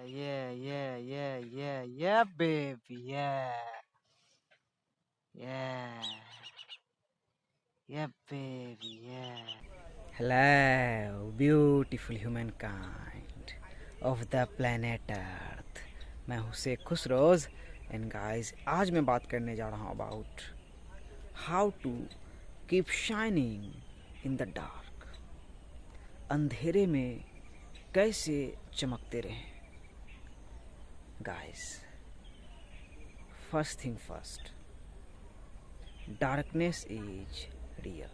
yeah, baby, yeah, yeah, baby, yeah. Hello, beautiful humankind of the planet Earth. मैं हूँ Sheikh खुशरोज and guys, आज मैं बात करने जा रहा हूँ about how to keep shining in the dark. अंधेरे में कैसे चमकते रहें. Guys, first thing first, darkness is real.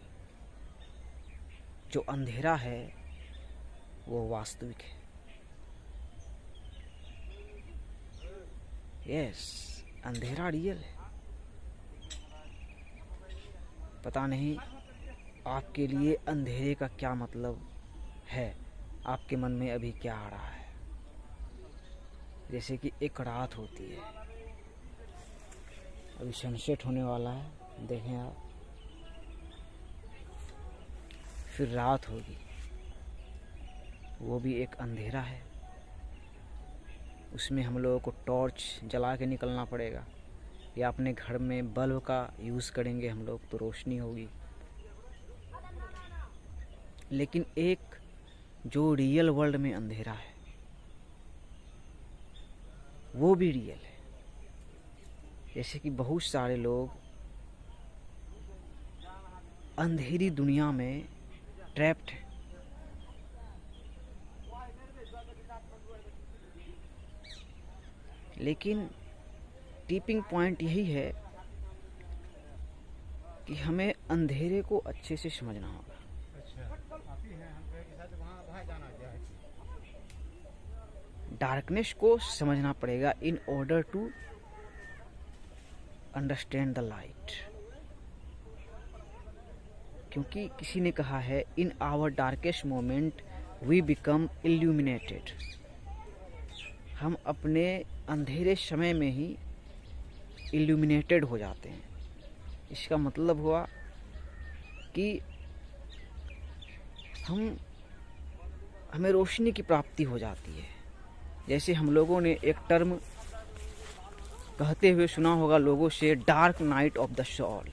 जो अंधेरा है वो वास्तविक है. यस, अंधेरा रियल है. पता नहीं आपके लिए अंधेरे का क्या मतलब है, आपके मन में अभी क्या आ रहा है. जैसे कि एक रात होती है, अभी सनसेट होने वाला है, देखें आप. फिर रात होगी, वो भी एक अंधेरा है. उसमें हम लोगों को टॉर्च जला के निकलना पड़ेगा, या अपने घर में बल्ब का यूज़ करेंगे हम लोग तो रोशनी होगी. लेकिन एक जो रियल वर्ल्ड में अंधेरा है वो भी रियल है. जैसे कि बहुत सारे लोग अंधेरी दुनिया में ट्रैप्ड हैं. लेकिन टिपिंग पॉइंट यही है कि हमें अंधेरे को अच्छे से समझना होगा. डार्कनेस को समझना पड़ेगा in order to understand the light. क्योंकि किसी ने कहा है, in our darkest moment we become illuminated. हम अपने अंधेरे समय में ही इल्यूमिनेटेड हो जाते हैं. इसका मतलब हुआ कि हमें रोशनी की प्राप्ति हो जाती है. जैसे हम लोगों ने एक टर्म कहते हुए सुना होगा लोगों से, dark night of the soul.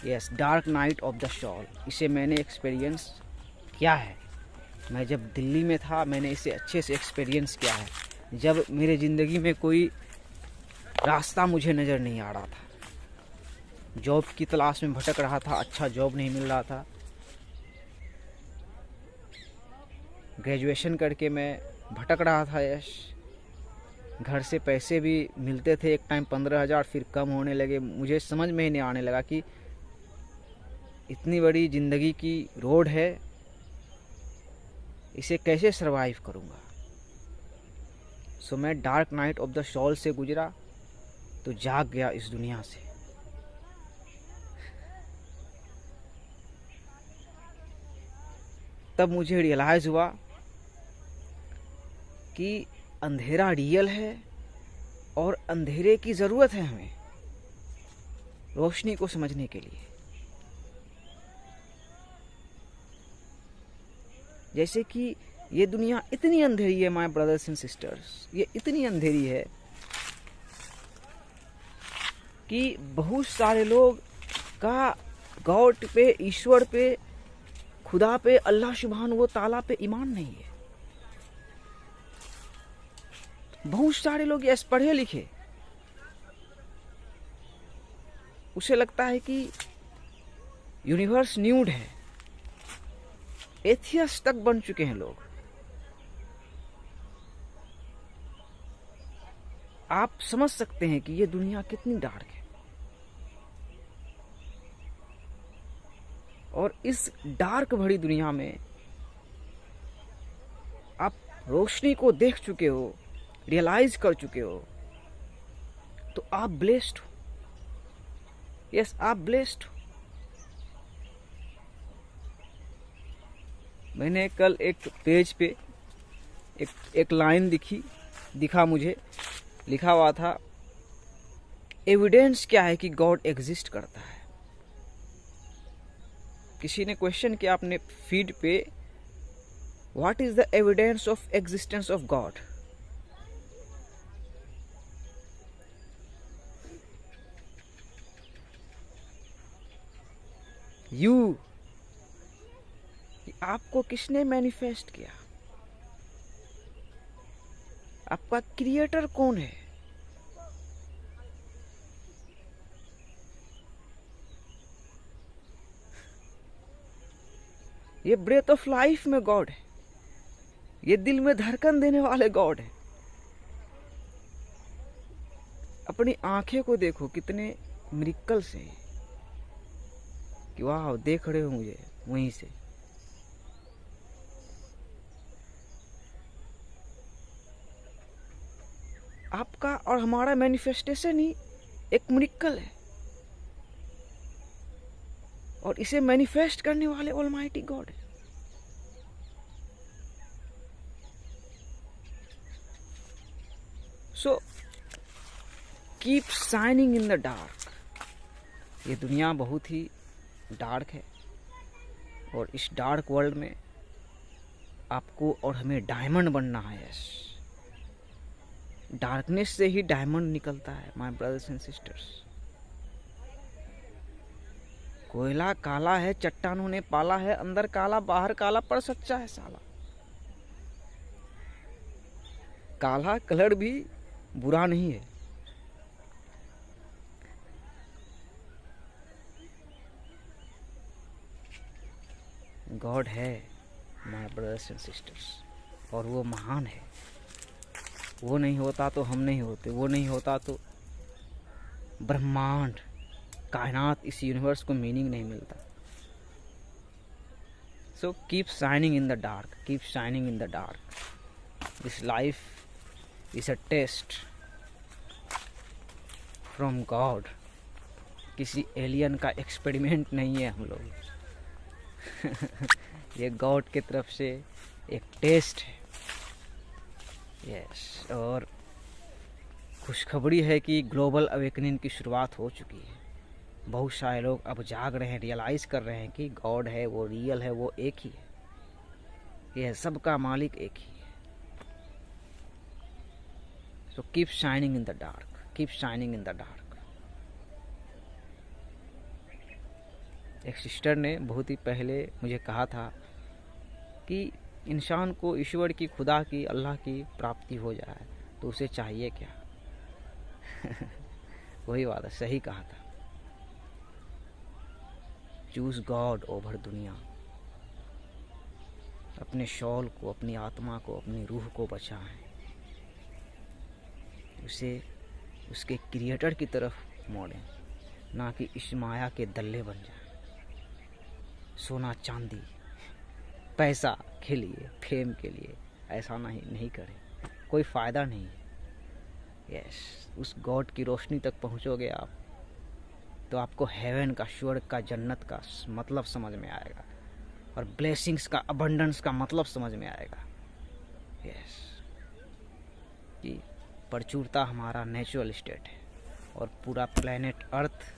Yes, dark night of the soul. इसे मैंने एक्सपीरियंस किया है. मैं जब दिल्ली में था मैंने इसे अच्छे से एक्सपीरियंस किया है. जब मेरे ज़िंदगी में कोई रास्ता मुझे नज़र नहीं आ रहा था, जॉब की तलाश में भटक रहा था, अच्छा जॉब नहीं मिल रहा था, ग्रेजुएशन करके मैं भटक रहा था. यश, घर से पैसे भी मिलते थे एक टाइम 15,000, फिर कम होने लगे. मुझे समझ में ही नहीं आने लगा कि इतनी बड़ी ज़िंदगी की रोड है, इसे कैसे सरवाइव करूँगा. सो मैं dark night of the soul से गुजरा तो जाग गया इस दुनिया से. तब मुझे रियलाइज़ हुआ कि अंधेरा रियल है और अंधेरे की ज़रूरत है हमें रोशनी को समझने के लिए. जैसे कि ये दुनिया इतनी अंधेरी है माय ब्रदर्स एंड सिस्टर्स, ये इतनी अंधेरी है कि बहुत सारे लोग का गॉड पे, ईश्वर पे, खुदा पे, अल्लाह सुभान व ताला पे ईमान नहीं है. बहुत सारे लोग यस पढ़े लिखे, उसे लगता है कि यूनिवर्स न्यूड है. एथियस्ट तक बन चुके हैं लोग. आप समझ सकते हैं कि ये दुनिया कितनी डार्क है. और इस डार्क भरी दुनिया में आप रोशनी को देख चुके हो, रियलाइज कर चुके हो, तो आप ब्लेस्ड हो. यस, आप ब्लेस्ड हो. मैंने कल एक पेज पे एक लाइन दिखा मुझे, लिखा हुआ था, एविडेंस क्या है कि गॉड एग्जिस्ट करता है. किसी ने क्वेश्चन किया अपने फीड पे, what is the evidence of existence of God. You, कि आपको किसने मैनिफेस्ट किया, आपका क्रिएटर कौन है। ये ब्रेथ ऑफ लाइफ में गॉड है, ये दिल में धड़कन देने वाले गॉड है। अपनी आंखें को देखो, कितने मिरेकल्स हैं कि वाह, देख रहे हो मुझे वहीं से। आपका और हमारा मैनिफेस्टेशन ही एक मिरेकल है, और इसे मैनिफेस्ट करने वाले ऑलमाइटी गॉड है। सो keep shining in the dark. ये दुनिया बहुत ही डार्क है, और इस डार्क वर्ल्ड में आपको और हमें डायमंड बनना है। यस, डार्कनेस से ही डायमंड निकलता है माय ब्रदर्स एंड सिस्टर्स। कोयला काला है, चट्टानों ने पाला है, अंदर काला बाहर काला, पर सच्चा है साला। काला कलर भी बुरा नहीं है। गॉड है माय ब्रदर्स एंड सिस्टर्स, और वो महान है। वो नहीं होता तो हम नहीं होते, वो नहीं होता तो ब्रह्मांड, कायनात, इस यूनिवर्स को मीनिंग नहीं मिलता। So keep shining in the dark, keep shining in the dark. This life is a test from God. किसी एलियन का एक्सपेरिमेंट नहीं है हम लोग। ये गॉड की तरफ से एक टेस्ट है। यस, और खुशखबरी है कि ग्लोबल अवेकनिंग की शुरुआत हो चुकी है। बहुत सारे लोग अब जाग रहे हैं, रियलाइज कर रहे हैं कि गॉड है, वो रियल है, वो एक ही है, यह सबका मालिक एक ही है। सो keep shining in the dark, keep shining in the dark. एक सिस्टर ने बहुत ही पहले मुझे कहा था कि इंसान को ईश्वर की, खुदा की, अल्लाह की प्राप्ति हो जाए तो उसे चाहिए क्या। वही बात है, सही कहा था। चूज गॉड ओवर दुनिया। अपने शॉल को, अपनी आत्मा को, अपनी रूह को बचाएं, उसे उसके क्रिएटर की तरफ मोड़ें, ना कि इस माया के दल्ले बन जाएं। सोना चांदी पैसा के लिए, फेम के लिए ऐसा नहीं करें, कोई फ़ायदा नहीं है। यस, उस गॉड की रोशनी तक पहुंचोगे आप तो आपको हेवन का, स्वर्ग का, जन्नत का मतलब समझ में आएगा, और ब्लेसिंग्स का, अबंडेंस का मतलब समझ में आएगा। यस, कि प्रचुरता हमारा नेचुरल स्टेट है, और पूरा प्लेनेट अर्थ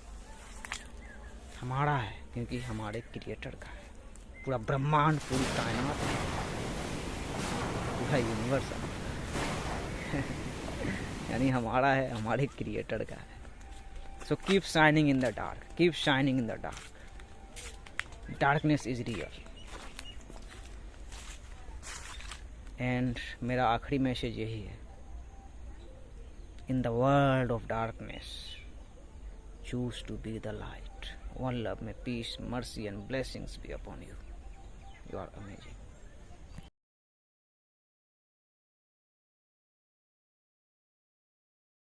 हमारा है क्योंकि हमारे क्रिएटर का है। पूरा ब्रह्मांड, पूरी कायनात, पूरा यूनिवर्स यानी हमारा है, हमारे क्रिएटर का है। सो keep shining in the dark, keep shining in the dark. Darkness is real. And मेरा आखिरी मैसेज यही है, in the world of darkness choose to be the light. One love, may peace, mercy and blessings be upon you. You are amazing.